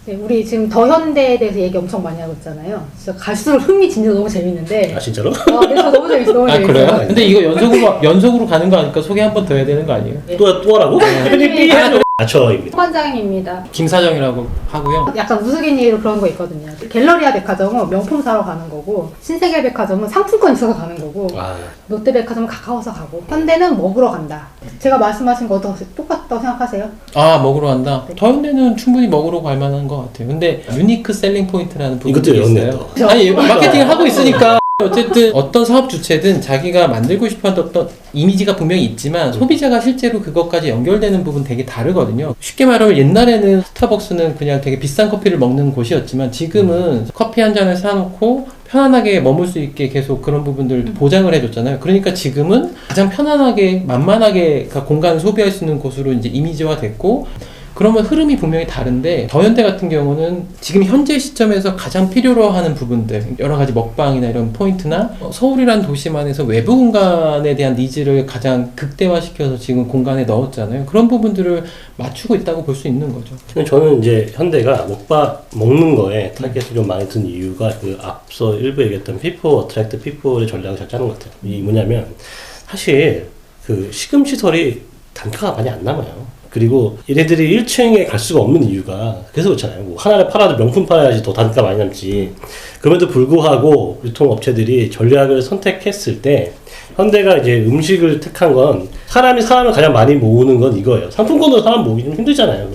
네, 우리 지금 더현대에 대해서 얘기 엄청 많이 하고 있잖아요. 진짜 갈수록 흥미진짜 너무 재밌는데. 아 진짜로? 네, 저 너무 재밌어, 너무 재밌어요. 그래요? 근데 이거 연속으로 가는 거 아니까 소개 한 번 더 해야 되는 거 아니에요? 네. 또 하라고? 대표님 아처입니다. 홍반장입니다. 김사정이라고 하고요. 약간 우스갯얘기로 그런 거 있거든요. 갤러리아 백화점은 명품 사러 가는 거고, 신세계 백화점은 상품권 있어서 가는 거고, 롯데 백화점은 가까워서 가고, 현대는 먹으러 간다. 제가 말씀하신 거 똑같다고 생각하세요? 아, 먹으러 간다. 네. 더현대는 충분히 먹으러 갈 만한 것 같아요. 근데 유니크 셀링 포인트라는 부분이 이것도 있어요. 또. 아니, 마케팅을 하고 있으니까 어쨌든 어떤 사업 주체든 자기가 만들고 싶어하는 어떤 이미지가 분명히 있지만 소비자가 실제로 그것까지 연결되는 부분 되게 다르거든요. 쉽게 말하면 옛날에는 스타벅스는 그냥 되게 비싼 커피를 먹는 곳이었지만 지금은 커피 한 잔을 사놓고 편안하게 머물 수 있게 계속 그런 부분들을 보장을 해줬잖아요. 그러니까 지금은 가장 편안하게 만만하게 공간을 소비할 수 있는 곳으로 이제 이미지화 됐고, 그러면 흐름이 분명히 다른데 더현대 같은 경우는 지금 현재 시점에서 가장 필요로 하는 부분들, 여러 가지 먹방이나 이런 포인트나 서울이라는 도시만에서 외부 공간에 대한 니즈를 가장 극대화시켜서 지금 공간에 넣었잖아요. 그런 부분들을 맞추고 있다고 볼 수 있는 거죠. 저는 이제 현대가 먹는 거에 타겟을 좀 많이 둔 이유가 그 앞서 일부 얘기했던 people, attract people의 전략을 잘 짜는 것 같아요. 이 뭐냐면 사실 그 시금시설이 단가가 많이 안 남아요. 그리고 얘네들이 1층에 갈 수가 없는 이유가 그래서 그렇잖아요. 뭐 하나를 팔아도 명품 팔아야지 더 단가 많이 남지. 그럼에도 불구하고 유통업체들이 전략을 선택했을 때 현대가 이제 음식을 택한 건 사람을 가장 많이 모으는 건 이거예요. 상품권으로 사람 모으기 좀 힘들잖아요.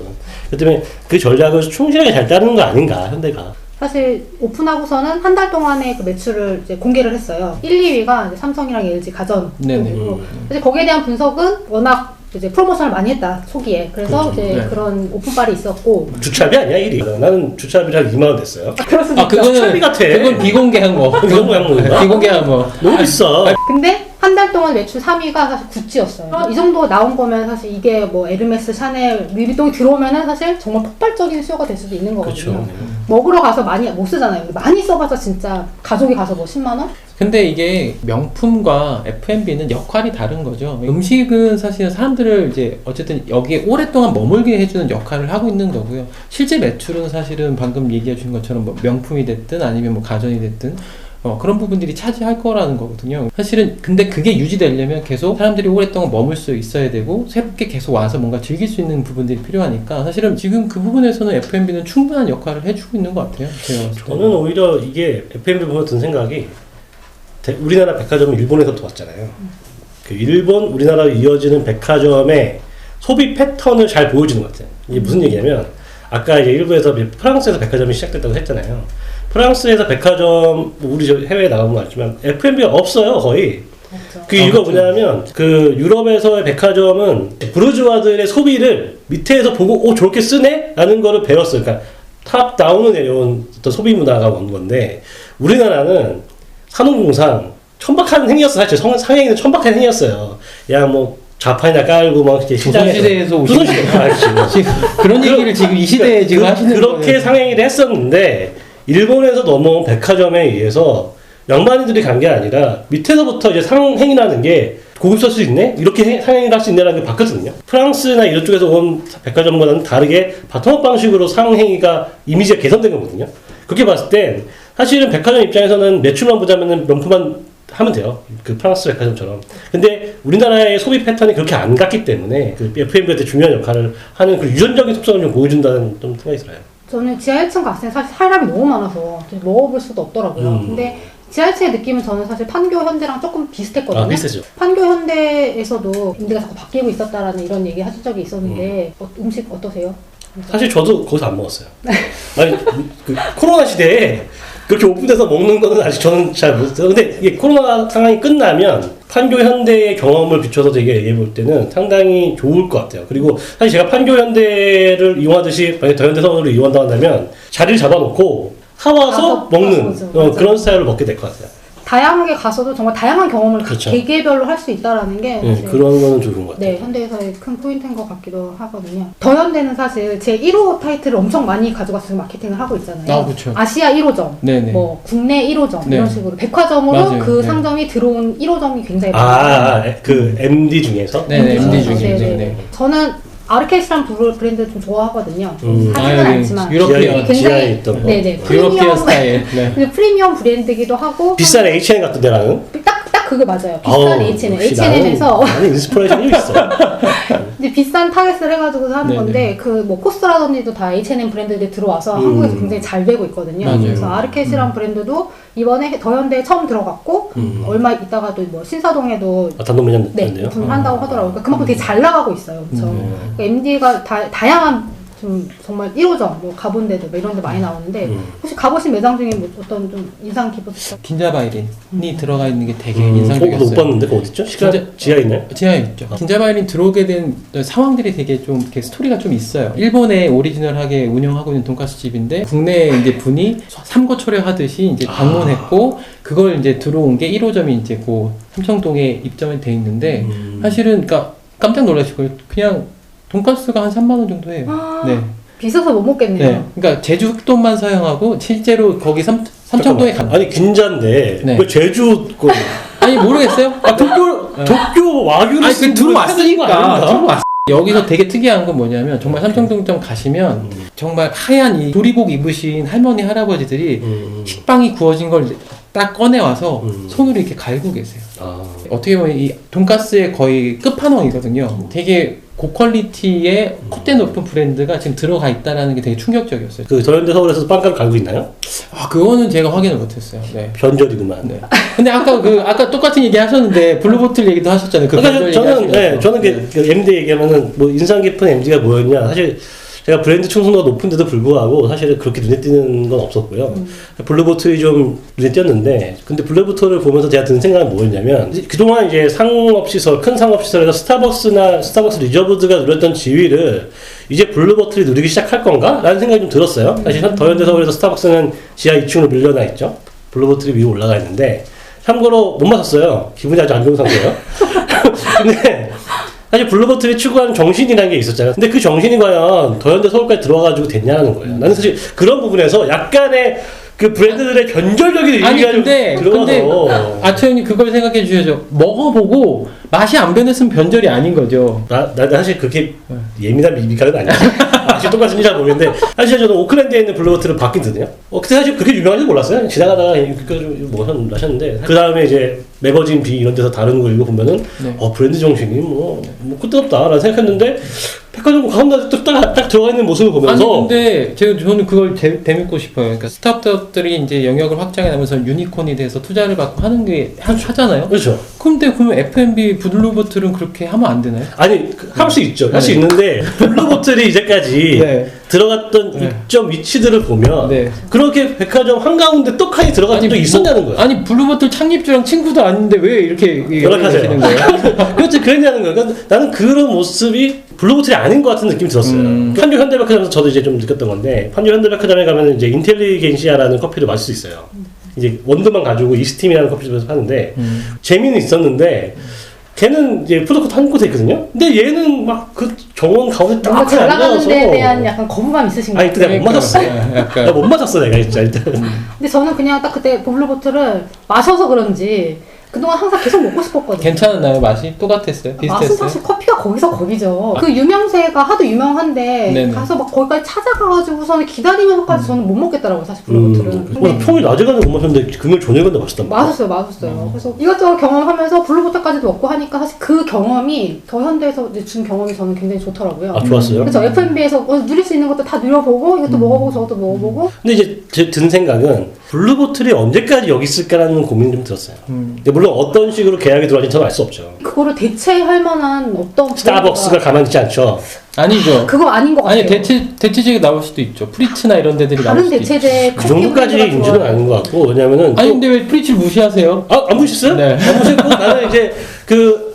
그렇기 때문에 그 전략을 충실하게 잘 따르는 거 아닌가, 현대가. 사실 오픈하고서는 한 달 동안의 그 매출을 이제 공개를 했어요. 1, 2위가 이제 삼성이랑 LG 가전이고, 사실 거기에 대한 분석은 워낙 이제 프로모션을 많이 했다, 초기에. 그래서 그렇죠. 이제 네. 그런 오픈빨이 있었고. 주차비 아니야, 1위? 나는 주차비를 한 2만원 냈어요. 그럴 수도 있죠. 주차비 같아. 그건 비공개한 거. 비공개한 건가? 비공개한 거. 너무 비싸. 근데 한 달 동안 매출 3위가 사실 구찌였어요. 이 정도 나온 거면 사실 이게 뭐 에르메스, 샤넬, 루이비통이 들어오면은 사실 정말 폭발적인 수요가 될 수도 있는 거거든요. 그렇죠. 먹으러 가서 많이 못 쓰잖아요. 많이 써봐서 진짜 가족이 가서 뭐 10만 원? 근데 이게 명품과 F&B는 역할이 다른 거죠. 음식은 사실은 사람들을 이제 어쨌든 여기에 오랫동안 머물게 해주는 역할을 하고 있는 거고요. 실제 매출은 사실은 방금 얘기해 주신 것처럼 뭐 명품이 됐든 아니면 뭐 가전이 됐든 그런 부분들이 차지할 거라는 거거든요. 사실은 근데 그게 유지되려면 계속 사람들이 오랫동안 머물 수 있어야 되고 새롭게 계속 와서 뭔가 즐길 수 있는 부분들이 필요하니까 사실은 지금 그 부분에서는 F&B는 충분한 역할을 해주고 있는 것 같아요. 제가 봤을 때는. 저는 오히려 이게 F&B 보면 든 생각이 우리나라 백화점은 일본에서부터 왔잖아요. 그 일본, 우리나라로 이어지는 백화점의 소비 패턴을 잘 보여주는 것 같아요. 이게 무슨 얘기냐면 아까 이제 일부에서 프랑스에서 백화점이 시작됐다고 했잖아요. 프랑스에서 백화점, 우리 저 해외에 나가보면 알지만 F&B가 없어요, 거의. 없죠. 그 이유가 뭐냐면 그 유럽에서의 백화점은 부르주아들의 소비를 밑에서 보고 저렇게 쓰네? 라는 거를 배웠어요. 그러니까 탑 다운으로 내려온 어떤 소비 문화가 온 건데 우리나라는 산업공상 천박한 행위였어. 사실 상행위는 천박한 행위였어요. 야 뭐 좌판이나 깔고 막 이렇게 조선시대에서 오신 조선시대 그런 얘기를 지금 이 시대에 지금 하시는 그렇게 거예요. 상행위를 했었는데 일본에서 넘어온 백화점에 의해서 양반이들이 간 게 아니라 밑에서부터 이제 상행이라는 게 고급 쓸 수 있네? 이렇게 상행을 할 수 있네라는 게 바뀌었거든요. 프랑스나 이런 쪽에서 온 백화점과는 다르게 바텀업 방식으로 상행위가 이미지가 개선된 거거든요. 그렇게 봤을 땐 사실은 백화점 입장에서는 매출만 보자면은 명품만 하면 돼요. 그 프랑스 백화점처럼. 근데 우리나라의 소비 패턴이 그렇게 안 갔기 때문에 그 F&B한테 중요한 역할을 하는 그 유전적인 속성을 좀 보여준다는 좀 생각이 들어요. 저는 지하 1층 갔을 때 사실 사람이 너무 많아서 먹어볼 수도 없더라고요. 근데 지하 1층의 느낌은 저는 사실 판교 현대랑 조금 비슷했거든요. 비슷하죠. 판교 현대에서도 임대가 자꾸 바뀌고 있었다라는 이런 얘기 하신 적이 있었는데 음식 어떠세요? 사실 저도 거기서 안 먹었어요. 아니 그 코로나 시대에 그렇게 오픈돼서 먹는 거는 아직 저는 잘 못했어요. 근데 이게 코로나 상황이 끝나면 판교 현대의 경험을 비춰서 되게 얘기해 볼 때는 상당히 좋을 것 같아요. 그리고 사실 제가 판교 현대를 이용하듯이 만약에 더현대성으로 이용한다고 한다면 자리를 잡아놓고 사와서 먹는 그런 스타일을 먹게 될 것 같아요. 다양하게 가서도 정말 다양한 경험을 그렇죠. 개개별로 할 수 있다라는 게 그런 거는 좋은 것 같아요. 네, 현대에서의 큰 포인트인 것 같기도 하거든요. 더현대는 사실 제 1호 타이틀을 엄청 많이 가져가서 마케팅을 하고 있잖아요. 아, 그렇죠. 아시아 1호점, 네네. 뭐 국내 1호점 네. 이런 식으로 백화점으로 맞아요. 그 네. 상점이 들어온 1호점이 굉장히 많아요. 그 MD 중에서? 네네, MD 중에. 네. 저는 아르케시라는 브랜드 좀 좋아하거든요. 아, 하지는 않지만 유러피언, 지하에 있던 거. 네네 유러피언 스타일. 네. 프리미엄 브랜드기도 하고 비싼 H&M 같은 데랑은? 딱 그게 맞아요. 비싼 H&M에서 많이 인스피레이션이 있어. 이제 비싼 타겟을 해가지고 하는 네네. 건데 그 뭐 코스라든지도 다 H&M 브랜드들이 들어와서 한국에서 굉장히 잘 되고 있거든요. 맞아요. 그래서 아르케시라는 브랜드도 이번에 더현대에 처음 들어갔고 얼마 있다가도 뭐 신사동에도 단독 매장 네, 됐네요. 오픈한다고 하더라고요. 그러니까 그만큼 되게 잘 나가고 있어요. 엄청. 그러니까 MD가 다양한 좀 정말 1호점 뭐 가본 데도 뭐 이런 데 많이 나오는데 혹시 가보신 매장 중에 뭐 어떤 좀 인상 깊었어요? 긴자바이린이 들어가 있는 게 되게 못 인상적이었어요. 봤는데 그거 어딨죠? 지하에 있나요? 지하에 있죠. 긴자바이린 들어오게 된 상황들이 되게 좀 이렇게 스토리가 좀 있어요. 일본에 오리지널하게 운영하고 있는 돈가스 집인데 국내 이제 분이 삼고초려 하듯이 이제 방문했고 그걸 이제 들어온 게 1호점이 이제 그 삼청동에 입점이 돼 있는데 사실은 그러니까 깜짝 놀라시고요. 그냥 돈가스가 한 3만 원 정도 해요. 네. 비싸서 못 먹겠네요. 네. 그러니까 제주 흑돈만 사용하고 실제로 거기 삼청동에 가. 아니 긴자인데 네. 왜 제주 아니 모르겠어요. 도쿄 와규를 아니 그 들어왔으니까 여기서 되게 특이한 건 뭐냐면 정말 삼청동점 가시면 정말 하얀 이 도리복 입으신 할머니 할아버지들이 식빵이 구워진 걸 딱 꺼내 와서 손으로 이렇게 갈고 계세요. 어떻게 보면 이 돈가스의 거의 끝판왕이거든요. 되게 고퀄리티의 콧대 높은 브랜드가 지금 들어가 있다는 게 되게 충격적이었어요. 그 더현대 서울에서도 빵가루 갈고 있나요? 아 그거는 제가 확인을 못했어요. 네. 변절이구만. 네. 근데 아까 똑같은 얘기 하셨는데 블루보틀 얘기도 하셨잖아요. 그 그러니까 변절 저는 얘기하시면서. 저는 그 MD 얘기하면은 뭐 인상 깊은 MD가 뭐였냐 사실. 제가 브랜드 충성도가 높은데도 불구하고 사실은 그렇게 눈에 띄는 건 없었고요. 블루보틀이 좀 눈에 띄었는데, 근데 블루보틀을 보면서 제가 드는 생각은 뭐였냐면, 그동안 이제 상업시설, 큰 상업시설에서 스타벅스 리저브드가 누렸던 지위를 이제 블루보틀이 누리기 시작할 건가? 라는 생각이 좀 들었어요. 사실 더현대 서울에서 스타벅스는 지하 2층으로 밀려나 있죠. 블루보틀이 위로 올라가 있는데, 참고로 못 마셨어요. 기분이 아주 안 좋은 상태예요. 근데, 사실 블루보틀이 추구하는 정신이라는 게 있었잖아요. 근데 그 정신이 과연 더현대 서울까지 들어와가지고 됐냐는 거예요. 나는 사실 그런 부분에서 약간의 그 브랜드들의 변절적인 아니 의미가 근데 아처형님 그걸 생각해 주셔야죠. 먹어보고 맛이 안 변했으면 변절이 아닌 거죠. 나 사실 그렇게 예민한 미미카는 아니야. 맛이 똑같은지 잘 모르겠는데 사실 저는 오클랜드에 있는 블루보틀을 받긴 드네요. 그때 사실 그렇게 유명한지 몰랐어요. 지나가다가 마셨는데 그 다음에 이제 매거진 B 이런 데서 다른 거 읽어보면은 브랜드 정신이 뭐 끝없다라는 생각했는데 백화점 가운데 딱 들어가 있는 모습을 보면서 아니 근데 저는 그걸 대묻고 싶어요. 그러니까 스타트업들이 이제 영역을 확장해 나면서 유니콘이 돼서 투자를 받고 하는 게 하잖아요. 그렇죠. 근데 그러면 F&B 블루보틀은 그렇게 하면 안 되나요? 아니 할 수 있죠. 할 수 있는데 블루보틀이 이제까지 네. 들어갔던 입점 위치들을 보면 그렇게 백화점 한가운데 떡하니 들어간 적도 있었냐는 거예요. 아니 블루보틀 창립주랑 친구도 아닌데 왜 이렇게 연락하시는 거예요? 그렇지 그랬냐는 거예요. 그러니까 나는 그런 모습이 블루보틀이 아닌 것 같은 느낌이 들었어요. 판교 현대백화점에서 저도 이제 좀 느꼈던 건데 판교 현대백화점에 가면 이제 인텔리겐시아라는 커피를 마실 수 있어요. 이제 원두만 가지고 이스팀이라는 커피숍에서 파는데 재미는 있었는데 걔는 이제 푸드코트 한 곳에 있거든요. 근데 얘는 막 그 정원 가운데 딱 잘 나가는 앉아서 데에 대한 약간 거부감 있으신 거예요. 아니 그때 내가 못 맞았어. 약간. 내가 못 맞았어 내가 진짜 일단. 근데 저는 그냥 딱 그때 블루보틀을 마셔서 그런지 그동안 항상 계속 먹고 싶었거든요. 괜찮았나요? 맛이? 똑같았어요? 맛은 비슷했어요? 사실 커피가 거기서 거기죠. 그 유명세가 하도 유명한데 네네. 가서 막 거기까지 찾아가가지고서는 기다리면서까지 저는 못 먹겠더라고요 사실 블루보틀은. 오늘 평일 낮에 가는 못 마셨는데 금요일 저녁에 간데 맛있단 말이야. 맛있어요. 그래서 이것저것 경험하면서 블루보틀까지도 먹고 하니까 사실 그 경험이 더현대에서 이제 준 경험이 저는 굉장히 좋더라고요. 아 좋았어요. 그래서 F&B에서 누릴 수 있는 것도 다 누려보고 이것도 먹어보고 저것도 먹어보고. 근데 이제 든 생각은 블루보틀이 언제까지 여기 있을까라는 고민이 좀 들었어요. 근데 물론 어떤 식으로 계약이 들어갈지 저는 알 수 없죠. 그거를 대체할 만한 어떤 스타벅스가 가만히 있지 않죠. 아니죠. 그거 아닌 것 같아요. 아니 대체제가 나올 수도 있죠. 프리츠나 이런 데들이 나올 다른 수도 있죠. 대체제 그 정도까지 인지는 아닌 것 같고 왜냐면은 아니 근데 왜 프리츠를 무시하세요? 안 보셨어요? 네. 안 보셨고 나는 이제 그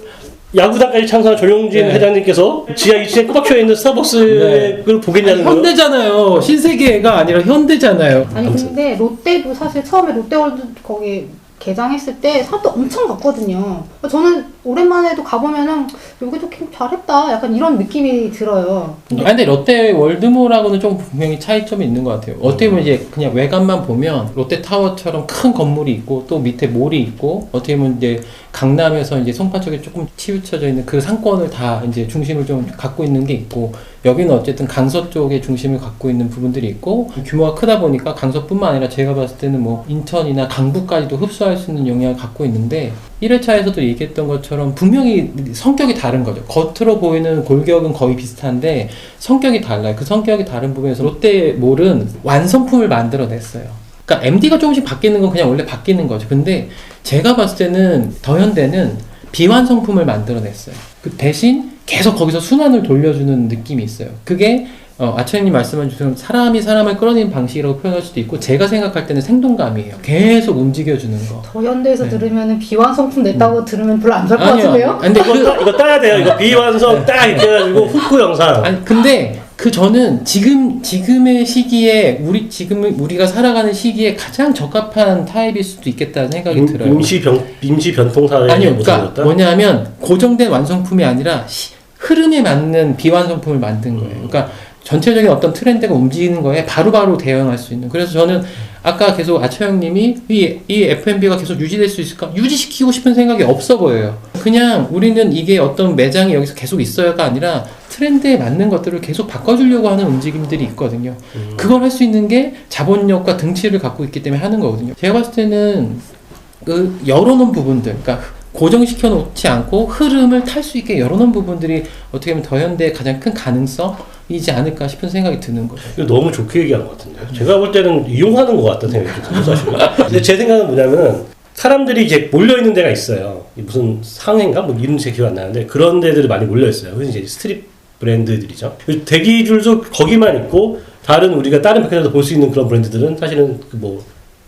야구단까지 창설한 조용진 회장님께서 지하 2층에 꼬박 혀있는 스타벅스를 보겠냐는 거예요. 현대잖아요. 신세계가 아니라 현대잖아요. 아니 근데 롯데도 사실 처음에 롯데월드 거기 개장했을 때 사람도 엄청 갔거든요. 저는 오랜만에도 가보면은 여기도 캠 잘했다 약간 이런 느낌이 들어요. 근데 롯데 월드몰하고는 좀 분명히 차이점이 있는 것 같아요. 어떻게 보면 이제 그냥 외관만 보면 롯데타워처럼 큰 건물이 있고 또 밑에 몰이 있고 어떻게 보면 이제 강남에서 이제 송파 쪽에 조금 치우쳐져 있는 그 상권을 다 이제 중심을 좀 갖고 있는 게 있고 여기는 어쨌든 강서 쪽에 중심을 갖고 있는 부분들이 있고 규모가 크다 보니까 강서뿐만 아니라 제가 봤을 때는 뭐 인천이나 강북까지도 흡수할 수 있는 영향을 갖고 있는데 1회차에서도 얘기했던 것처럼 분명히 성격이 다른 거죠. 겉으로 보이는 골격은 거의 비슷한데 성격이 달라요. 그 성격이 다른 부분에서 롯데몰은 완성품을 만들어냈어요. 그러니까 MD가 조금씩 바뀌는 건 그냥 원래 바뀌는 거죠. 근데 제가 봤을 때는 더현대는 비완성품을 만들어냈어요. 그 대신 계속 거기서 순환을 돌려주는 느낌이 있어요. 그게 아처형님 말씀하신 것처럼 사람이 사람을 끌어내는 방식이라고 표현할 수도 있고 제가 생각할 때는 생동감이에요. 계속 움직여주는 거. 더현대에서 네. 들으면 비완성품 냈다고 들으면 별로 안 살 것 같은데요? 근데 이거 따야 돼요. 이거 비완성 딱 이렇게 해가지고 후크 영상. 아니 근데 저는 지금의 시기에 우리가 살아가는 시기에 가장 적합한 타입일 수도 있겠다는 생각이 들어요. 임시 변통 사회. 아니요, 그러니까 뭐냐면 고정된 완성품이 아니라 흐름에 맞는 비완성품을 만든 거예요. 그러니까 전체적인 어떤 트렌드가 움직이는 거에 바로바로 대응할 수 있는. 그래서 저는 아까 계속 아처형님이 이 F&B가 계속 유지될 수 있을까? 유지시키고 싶은 생각이 없어 보여요. 그냥 우리는 이게 어떤 매장이 여기서 계속 있어야가 아니라 트렌드에 맞는 것들을 계속 바꿔주려고 하는 움직임들이 있거든요. 그걸 할 수 있는 게 자본력과 등치를 갖고 있기 때문에 하는 거거든요. 제가 봤을 때는 그 열어놓은 부분들, 그러니까 고정시켜 놓지 않고 흐름을 탈 수 있게 열어놓은 부분들이 어떻게 보면 더현대의 가장 큰 가능성이지 않을까 싶은 생각이 드는 거죠. 이거 너무 좋게 얘기한 것 같은데요. 제가 볼 때는 이용하는 것 같다는 생각이 들어요, 사실은. 근데 제 생각은 뭐냐면은 사람들이 이제 몰려있는 데가 있어요. 무슨 상해인가? 뭐 이름 제 기억 안 나는데 그런 데들이 많이 몰려있어요. 그래서 이제 스트릿 브랜드들이죠. 대기줄도 거기만 있고 다른 우리가 다른 백화점에서 볼 수 있는 그런 브랜드들은 사실은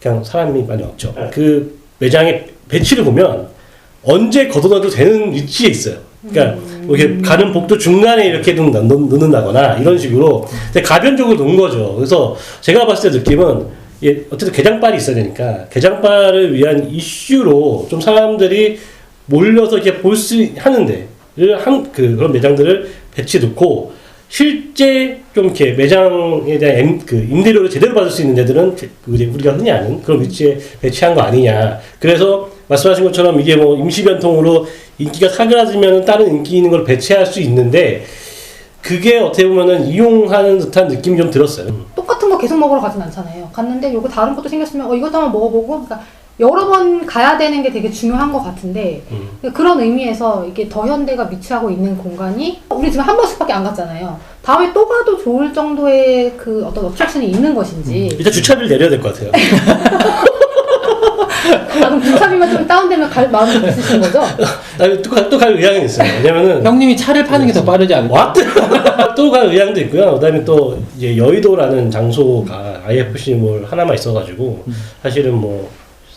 그냥 사람이 많이 없죠. 그 매장의 배치를 보면 언제 걷어놔도 되는 위치에 있어요. 그러니까 이렇게 가는 복도 중간에 이렇게 넣는다거나 이런 식으로 가변적으로 놓은 거죠. 그래서 제가 봤을 때 느낌은 어쨌든 개장빨이 있어야 되니까 개장빨을 위한 이슈로 좀 사람들이 몰려서 이렇게 볼 수 하는데 그런 매장들을 배치 놓고 실제 좀 이렇게 매장에 대한 임대료를 제대로 받을 수 있는 데들은 우리가 흔히 아는 그런 위치에 배치한 거 아니냐. 그래서 말씀하신 것처럼 이게 뭐 임시 변통으로 인기가 사그라지면 다른 인기 있는 걸 배치할 수 있는데 그게 어떻게 보면은 이용하는 듯한 느낌이 좀 들었어요. 똑같은 거 계속 먹으러 가진 않잖아요. 갔는데 요거 다른 것도 생겼으면 이것도 한번 먹어보고 그러니까 여러 번 가야 되는 게 되게 중요한 것 같은데 그런 의미에서 이게 더현대가 위치하고 있는 공간이 우리 지금 한 번씩밖에 안 갔잖아요. 다음에 또 가도 좋을 정도의 그 어떤 어트랙션이 있는 것인지 일단 주차비를 내려야 될 것 같아요. 그럼 주차비만 좀 다운되면 갈 마음이 있으신 거죠? 또 갈 의향이 있어요. 왜냐면은 형님이 차를 파는 게 더 빠르지 않을까? 또 갈 의향도 있고요. 그다음에 또 이제 여의도라는 장소가 IFC몰 하나만 있어가지고 사실은 뭐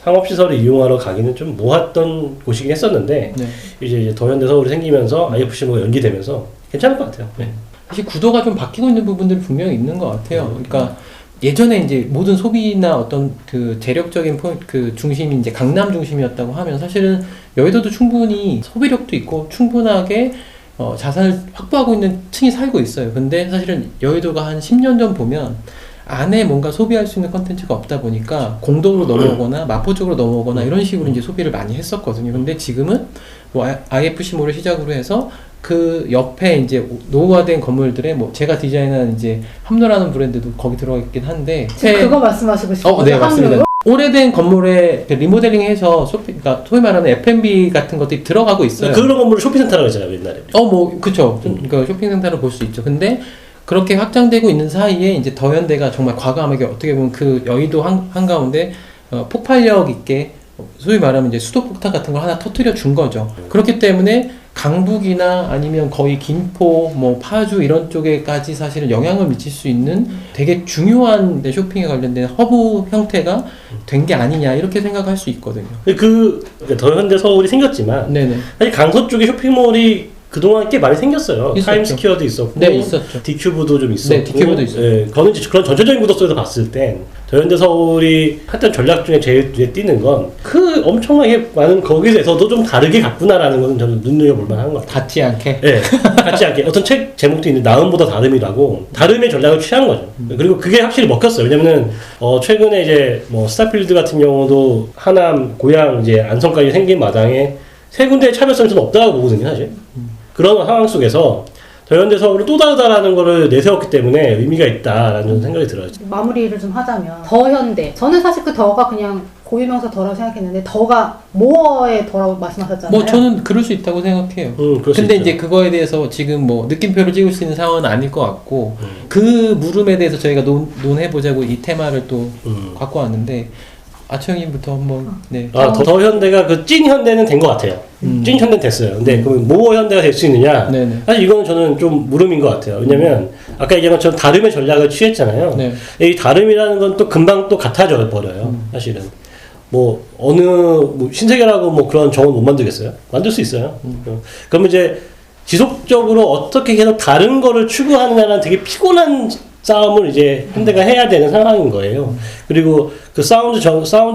상업시설을 이용하러 가기는 좀 모았던 곳이긴 했었는데 네. 이제 더현대 서울이 생기면서 IFC몰 연기되면서 괜찮을 것 같아요. 네. 사실 구도가 좀 바뀌고 있는 부분들이 분명히 있는 것 같아요. 그러니까 예전에 이제 모든 소비나 어떤 그 재력적인 그 중심이 이제 강남 중심이었다고 하면 사실은 여의도도 충분히 소비력도 있고 충분하게 자산을 확보하고 있는 층이 살고 있어요. 근데 사실은 여의도가 한 10년 전 보면 안에 뭔가 소비할 수 있는 컨텐츠가 없다 보니까 공덕으로 넘어오거나 마포 쪽으로 넘어오거나 이런 식으로 이제 소비를 많이 했었거든요. 근데 지금은 뭐 IFC몰을 시작으로 해서 그 옆에 이제 노후화된 건물들에 뭐 제가 디자인한 이제 함노라는 브랜드도 거기 들어가 있긴 한데 그거 말씀하시고 싶어요. 네, 맞습니다. 오래된 건물에 리모델링해서 그러니까 소위 말하는 F&B 같은 것들이 들어가고 있어요. 그런 건물을 쇼핑센터라고 했잖아요, 옛날에. 뭐 그쵸. 그러니까 쇼핑센터로 볼 수 있죠. 근데 그렇게 확장되고 있는 사이에 이제 더현대가 정말 과감하게 어떻게 보면 그 여의도 한가운데 폭발력 있게 소위 말하면 이제 수도폭탄 같은 걸 하나 터뜨려 준 거죠. 그렇기 때문에 강북이나 아니면 거의 김포, 뭐 파주 이런 쪽에까지 사실은 영향을 미칠 수 있는 되게 중요한 쇼핑에 관련된 허브 형태가 된 게 아니냐 이렇게 생각할 수 있거든요. 그러니까 더현대 서울이 생겼지만 네네. 사실 강서 쪽에 쇼핑몰이 그동안 꽤 많이 생겼어요. 있었죠. 타임스퀘어도 있었고, 네, 있었죠. 디큐브도 좀 있었고, 네, 디큐브도 있었죠. 예, 그거는 이제 그런 전체적인 구독성에서 봤을 땐 더현대 서울이 했던 전략 중에 제일 눈에 띄는 건 그 엄청나게 많은 거기에서도 좀 다르게 갔구나라는 거는 저는 눈여겨볼 만한 것 같아요. 같지 않게. 네, 같지 않게 어떤 책 제목도 있는데 나음보다 다름이라고 다름의 전략을 취한 거죠. 그리고 그게 확실히 먹혔어요. 왜냐면은 최근에 이제 뭐 스타필드 같은 경우도 하남, 고양 이제 안성까지 생긴 마당에 세 군데의 차별성이 좀 없다고 보거든요, 사실. 그런 상황 속에서 더현대 서울은 또 다르다라는 거를 내세웠기 때문에 의미가 있다라는 생각이 들어요. 마무리를 좀 하자면 더현대. 저는 사실 그 더가 그냥 고유명사 더라고 생각했는데 더가 모어의 더라고 말씀하셨잖아요. 뭐 저는 그럴 수 있다고 생각해요. 그럴 수 근데 있죠. 이제 그거에 대해서 지금 뭐 느낌표를 찍을 수 있는 상황은 아닐 것 같고 그 물음에 대해서 저희가 논해보자고 이 테마를 또 갖고 왔는데 아청님부터 한번 네. 더현대가 그 찐 현대는 된 것 같아요. 찐 현대는 됐어요. 근데 그 모어 현대가 될 수 있느냐? 네네. 사실 이거는 저는 좀 물음인 것 같아요. 왜냐면 아까 얘기한 것처럼 다름의 전략을 취했잖아요. 네. 이 다름이라는 건 또 금방 또 같아져 버려요. 사실은 뭐 어느 뭐 신세계라고 뭐 그런 정원 못 만들겠어요? 만들 수 있어요. 그러면 이제 지속적으로 어떻게 계속 다른 거를 추구하느냐는 되게 피곤한 싸움을 이제 현대가 해야 되는 상황인 거예요. 그리고 그 사운드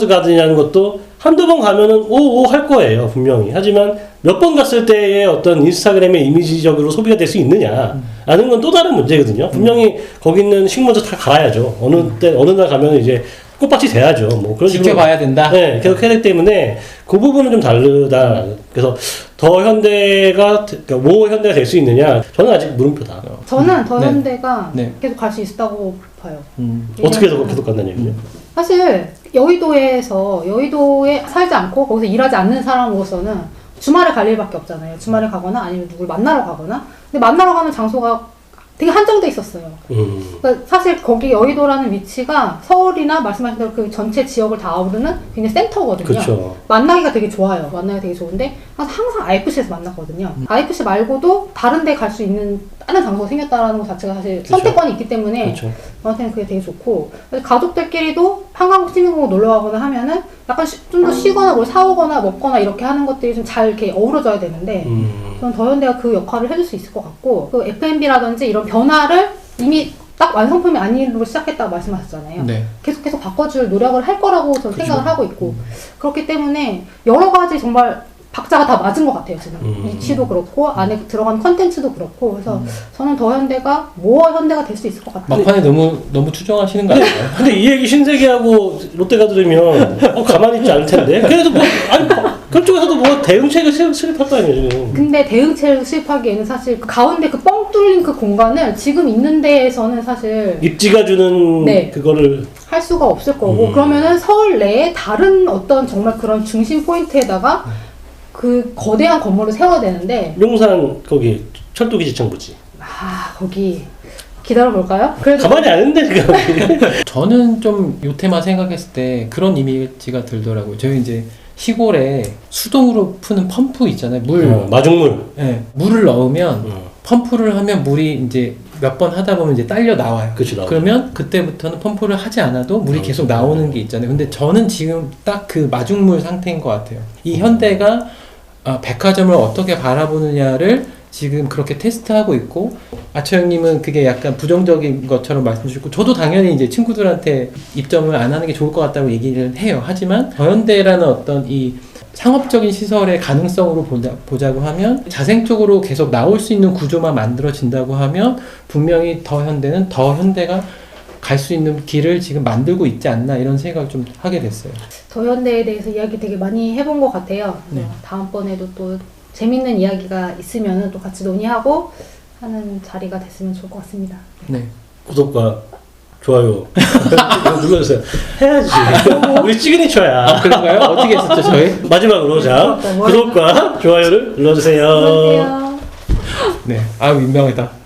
가든이라는 것도 한두 번 가면은 오오 할 거예요, 분명히. 하지만 몇 번 갔을 때의 어떤 인스타그램의 이미지적으로 소비가 될 수 있느냐라는 건 또 다른 문제거든요. 분명히 거기 있는 식물도 다 갈아야죠. 어느 날 가면 이제 꽃밭이 돼야죠. 뭐 그런 식으로 지켜봐야 된다. 네, 계속 해야 되기 때문에 그 부분은 좀 다르다. 그래서 더 현대가 그러니까 모 현대가 될 수 있느냐? 저는 아직 물음표다. 저는 더현대가 네. 계속 갈 수 있다고 봐요. 어떻게 해서 계속 간다는 얘기죠? 사실 여의도에 살지 않고 거기서 일하지 않는 사람으로서는 주말에 갈 일밖에 없잖아요. 주말에 가거나 아니면 누굴 만나러 가거나. 근데 만나러 가는 장소가 되게 한정돼 있었어요. 그러니까 사실 거기 여의도라는 위치가 서울이나 말씀하신 대로 그 전체 지역을 다 아우르는 굉장히 센터거든요. 그쵸. 만나기가 되게 좋아요. 만나기가 되게 좋은데 항상 IFC에서 만났거든요. IFC 말고도 다른 데 갈 수 있는 다른 장소가 생겼다는 것 자체가 사실 그쵸. 선택권이 있기 때문에 그쵸. 저한테는 그게 되게 좋고 가족들끼리도 한강국 시민공원 놀러 가거나 하면은 약간 좀 더 쉬거나 뭘 사오거나 먹거나 이렇게 하는 것들이 좀 잘 이렇게 어우러져야 되는데 저는 더현대가 그 역할을 해줄 수 있을 것 같고 그 F&B라든지 이런 변화를 이미 딱 완성품이 아니로 시작했다고 말씀하셨잖아요. 네. 계속 바꿔줄 노력을 할 거라고 저는 생각을 하고 있고 그렇기 때문에 여러 가지 정말 박자가 다 맞은 것 같아요. 지금 위치도 그렇고 안에 들어간 컨텐츠도 그렇고 그래서 저는 더현대가 모어 현대가 될 수 있을 것 같아요. 막판에 너무 추정하시는 거 아닌가요? 근데 이 얘기 신세계하고 롯데가 들으면 가만히 있지 않을 텐데. 그래도 뭐 아니 그쪽에서도 뭐 대응책을 수립할 거 아니에요 지금. 근데 대응책을 수립하기에는 사실 그 가운데 그 뻥 뚫린 그 공간을 지금 있는 데에서는 사실 입지가 주는 네. 그거를 할 수가 없을 거고 그러면은 서울 내에 다른 어떤 정말 그런 중심 포인트에다가 그 거대한 건물을 세워야 되는데 용산 거기 철도기지청 부지. 거기 기다려볼까요? 그래도 가만히 안 있는데 지금. 저는 좀 요 테마 생각했을 때 그런 이미지가 들더라고요. 저희 이제 시골에 수동으로 푸는 펌프 있잖아요. 마중물. 네, 물을 넣으면 펌프를 하면 물이 이제 몇 번 하다 보면 이제 딸려 나와요. 그치, 그러면 그때부터는 펌프를 하지 않아도 물이 계속 나오는 게 있잖아요. 근데 저는 지금 딱 그 마중물 상태인 것 같아요. 이 현대가 백화점을 어떻게 바라보느냐를 지금 그렇게 테스트하고 있고 아처 형님은 그게 약간 부정적인 것처럼 말씀 주시고 저도 당연히 이제 친구들한테 입점을 안 하는 게 좋을 것 같다고 얘기를 해요. 하지만 더현대라는 어떤 이 상업적인 시설의 가능성으로 보자고 하면 자생적으로 계속 나올 수 있는 구조만 만들어진다고 하면 분명히 더현대가 갈 수 있는 길을 지금 만들고 있지 않나 이런 생각을 좀 하게 됐어요. 더현대에 대해서 이야기 되게 많이 해본 것 같아요. 네. 다음번에도 또 재밌는 이야기가 있으면 또 같이 논의하고 하는 자리가 됐으면 좋을 것 같습니다. 네. 구독과 좋아요 눌러주세요. 해야지. 우리 시그니처야. 그런가요? 어떻게 했었죠 저희? 마지막으로 자 구독과 좋아요를 눌러주세요. 안녕하세요. 네. 민망하다.